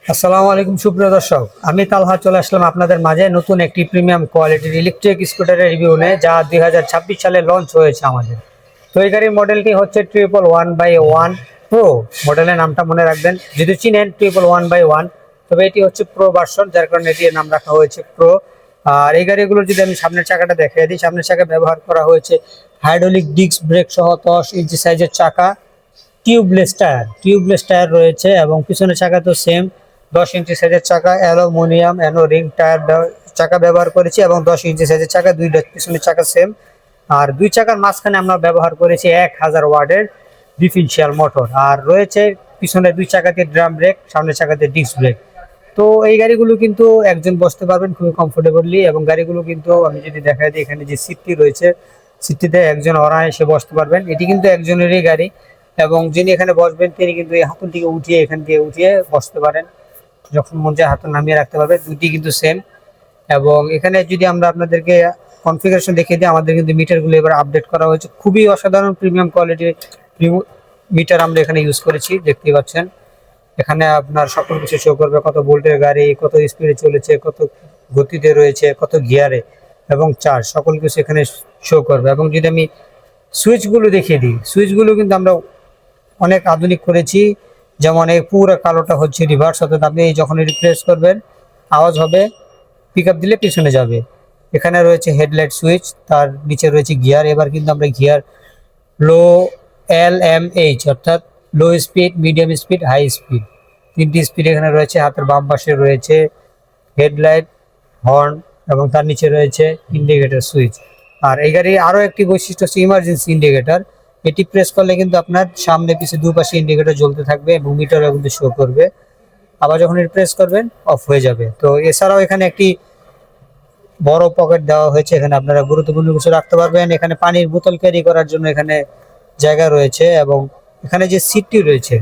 আসসালামু আলাইকুম সুপ্রিয় দর্শক, আমি তালহা চলে আসলাম আপনাদের মাঝে নতুন একটি প্রিমিয়াম কোয়ালিটির ইলেকট্রিক স্কুটারের রিভিউ নিয়ে, যা 2026 সালে লঞ্চ হয়েছে আমাদের। তো এই গাড়ির মডেলটি হচ্ছে 111/1 প্রো। মডেলের নামটা মনে রাখবেন, যদি চিনেন 111/1, তবে এটি হচ্ছে প্রো ভার্সন, যার কারণে এটির নাম রাখা হয়েছে প্রো। আর এই গাড়িগুলোর যদি আমি সামনের চাকাটা দেখিয়ে দিই, সামনের চাকা ব্যবহার করা হয়েছে হাইড্রোলিক ডিস্ক ব্রেক সহ 10 ইঞ্চি সাইজের চাকা, টিউবলেস টায়ার রয়েছে, এবং পিছনের চাকা তো সেম 10 ইঞ্চি সাইজের চাকা, অ্যালুমিনিয়াম রিং টায়ার চাকা ব্যবহার করেছি, এবং 10 ইঞ্চি সাইজের চাকা, দুইটা পিছনের চাকা সেম। আর দুই চাকার মাঝখানে আমরা ব্যবহার করেছি 1000 ওয়াটের ডিফারেন্সিয়াল মোটর। আর রয়েছে পিছনে দুই চাকাতে ড্রাম ব্রেক, সামনের চাকাতে ডিস্ক ব্রেক। তো এই গাড়িগুলো কিন্তু একজন বসতে পারবেন খুবই কমফোর্টেবলি, এবং গাড়িগুলো কিন্তু আমি যদি দেখাই দিই, এখানে যে সিটটি রয়েছে, সিটটিতে একজন অনায়াসে বসতে পারবেন। এটি কিন্তু একজনেরই গাড়ি, এবং যিনি এখানে বসবেন তিনি কিন্তু এই হাতলটিকে উঠিয়ে এখান দিয়ে উঠিয়ে বসতে পারেন, যখন মন চায় হাতল নামিয়ে রাখতে পারবে। দুটি কিন্তু সেম। এবং এখানে যদি আমরা আপনাদেরকে কনফিগারেশন দেখিয়ে দিই, আমাদের কিন্তু মিটারগুলো এবার আপডেট করা হয়েছে, খুবই অসাধারণ প্রিমিয়াম কোয়ালিটির মিটার আমরা এখানে ইউজ করেছি, দেখতেই পাচ্ছেন। এখানে আপনার সকল কিছু শো করবে, কত ভোল্টের গাড়ি, কত স্পিডে চলেছে, কত গতিতে রয়েছে, কত গিয়ারে, এবং চার্জ, সকল কিছু এখানে শো করবে। এবং যদি আমি সুইচগুলো দেখিয়ে দিই, সুইচগুলো কিন্তু আমরা অনেক আধুনিক করেছি। যেমন এই পুরো কালোটা হচ্ছে রিভার্স, অর্থাৎ আপনি যখন এটি প্রেস করবেন আওয়াজ হবে, পিক আপ দিলে পিছনে যাবে। এখানে রয়েছে হেডলাইট সুইচ, তার নিচে রয়েছে গিয়ার। এবার কিন্তু আমরা গিয়ার লো, LMH, অর্থাৎ low speed, medium speed, high speed, তিনটি স্পিড এখানে রয়েছে। হাতের বাম পাশে রয়েছে হেডলাইট, হর্ন, এবং তার নিচে রয়েছে ইন্ডিকেটর সুইচ। আর এই গাড়ির আরও একটি বৈশিষ্ট্য হচ্ছে ইমার্জেন্সি ইন্ডিকেটর। এটি প্রেস করলে কিন্তু আপনার সামনে পিছে দুপাশে ইন্ডিকেটর জ্বলতে থাকবে, এবং মিটারও কিন্তু শো করবে। আবার যখন এটি প্রেস করবেন অফ হয়ে যাবে। তো এছাড়াও এখানে একটি বড় পকেট দেওয়া হয়েছে, এখানে আপনারা গুরুত্বপূর্ণ কিছু রাখতে পারবেন। এখানে পানির বোতল ক্যারি করার জন্য এখানে জায়গা রয়েছে, এবং এখানে যে সিটটি রয়েছে,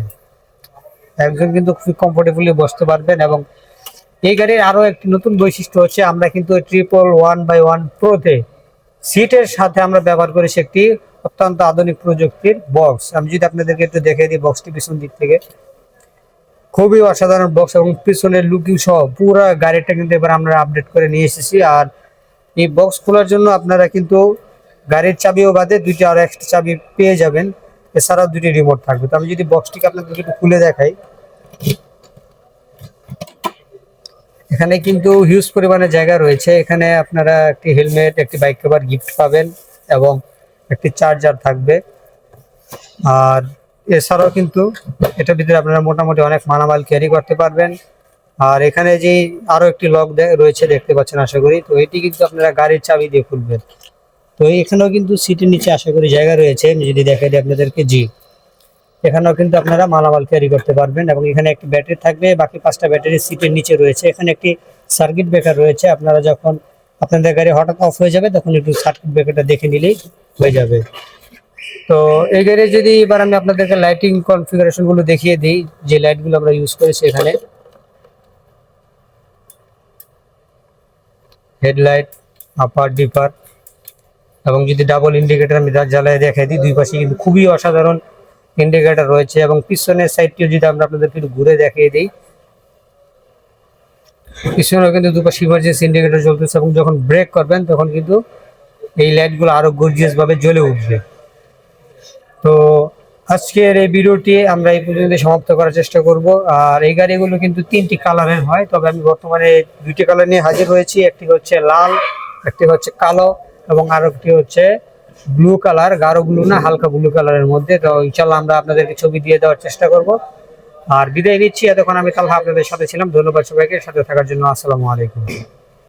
একজন কিন্তু খুব কমফোর্টেবলি বসতে পারবেন। এবং এই গাড়ির আরও একটি নতুন বৈশিষ্ট্য হচ্ছে, আমরা কিন্তু 111/1 প্রোতে সিটের সাথে আমরা ব্যবহার করেছি একটি অত্যন্ত আধুনিক প্রযুক্তির বক্স। আমি যদি আপনাদেরকে একটু দেখিয়ে দিই, বক্সটি পিছন দিক থেকে খুবই অসাধারণ বক্স, এবং পিছনের লুকিং সহ পুরো গাড়িটা কিন্তু এবার আমরা আপডেট করে নিয়ে এসেছি। আর এই বক্স খোলার জন্য আপনারা কিন্তু গাড়ির চাবিও বাদে দুইটি আরো এক্সট্রা চাবি পেয়ে যাবেন, এছাড়াও দুটি রিমোট থাকবে। তো আমি যদি বক্সটিকে আপনাদেরকে একটু খুলে দেখাই, এখানে কিন্তু হিউজ পরিমাণে জায়গা রয়েছে। এখানে আপনারা একটি হেলমেট, একটি বাইক কভার গিফট পাবেন, এবং একটি চার্জার থাকবে। আর এছাড়াও কিন্তু এটার ভিতরে আপনারা মোটামুটি অনেক মালামাল ক্যারি করতে পারবেন। আর এখানে যে আরো একটি লক রয়েছে, দেখতে পাচ্ছেন আশা করি। তো এটি কিন্তু আপনারা গাড়ির চাবি দিয়ে খুলবেন। তো এখানেও কিন্তু সিটের নিচে আশা করি জায়গা রয়েছে, আমি যদি দেখাই দিই আপনাদেরকে, জি, এখানেও কিন্তু আপনারা মালামাল ক্যারি করতে পারবেন। এবং এখানে একটি ব্যাটারি থাকবে, বাকি 5টা ব্যাটারি সিটের নিচে রয়েছে। এখানে একটি সার্কিট ব্রেকার রয়েছে, আপনারা যখন আপনাদের গাড়ি হঠাৎ অফ হয়ে যাবে তখন একটু সার্কিট ব্রেকারটা দেখে নিলেই হয়ে যাবে। তো এই গাড়ি যদি এবার আমি আপনাদেরকে লাইটিং কনফিগারেশন গুলো দেখিয়ে দিই, যে লাইটগুলো আমরা ইউজ করেছি, এখানে হেডলাইট, আপার ডিপার, এবং যদি ডাবল ইন্ডিকেটর আমি জ্বালায় দেখাই দিই, দুই পাশে কিন্তু খুবই অসাধারণ ইন্ডিকেটর রয়েছে। এবং পিছনের সাইডটিও যদি আমরা আপনাদেরকে একটু ঘুরে দেখিয়ে দিই, পিছনেও কিন্তু দুপাশে ইমার্জেন্সি ইন্ডিকেটর জ্বলতেছে, এবং যখন ব্রেক করবেন তখন কিন্তু এই লাইটগুলো আরো গর্জিয়াস ভাবে জ্বলে উঠবে। তো আজকের এই ভিডিওটি আমরা এই পর্যন্ত সমাপ্ত করার চেষ্টা করব। আর এই গাড়িগুলো কিন্তু 3টি কালারের হয়, তবে আমি বর্তমানে 2টি কালার নিয়ে হাজির হয়েছি। একটি হচ্ছে লাল, একটি হচ্ছে কালো, এবং আরো একটি হচ্ছে ব্লু কালার, গাঢ় ব্লু না, হালকা ব্লু কালারের মধ্যে। তো ইনশাল্লাহ আমরা আপনাদেরকে ছবি দিয়ে দেওয়ার চেষ্টা করব। আর বিদায় নিচ্ছি, এতক্ষণ আমি তালহা আপনাদের সাথে ছিলাম। ধন্যবাদ সবাইকে সাথে থাকার জন্য। আসসালামু আলাইকুম।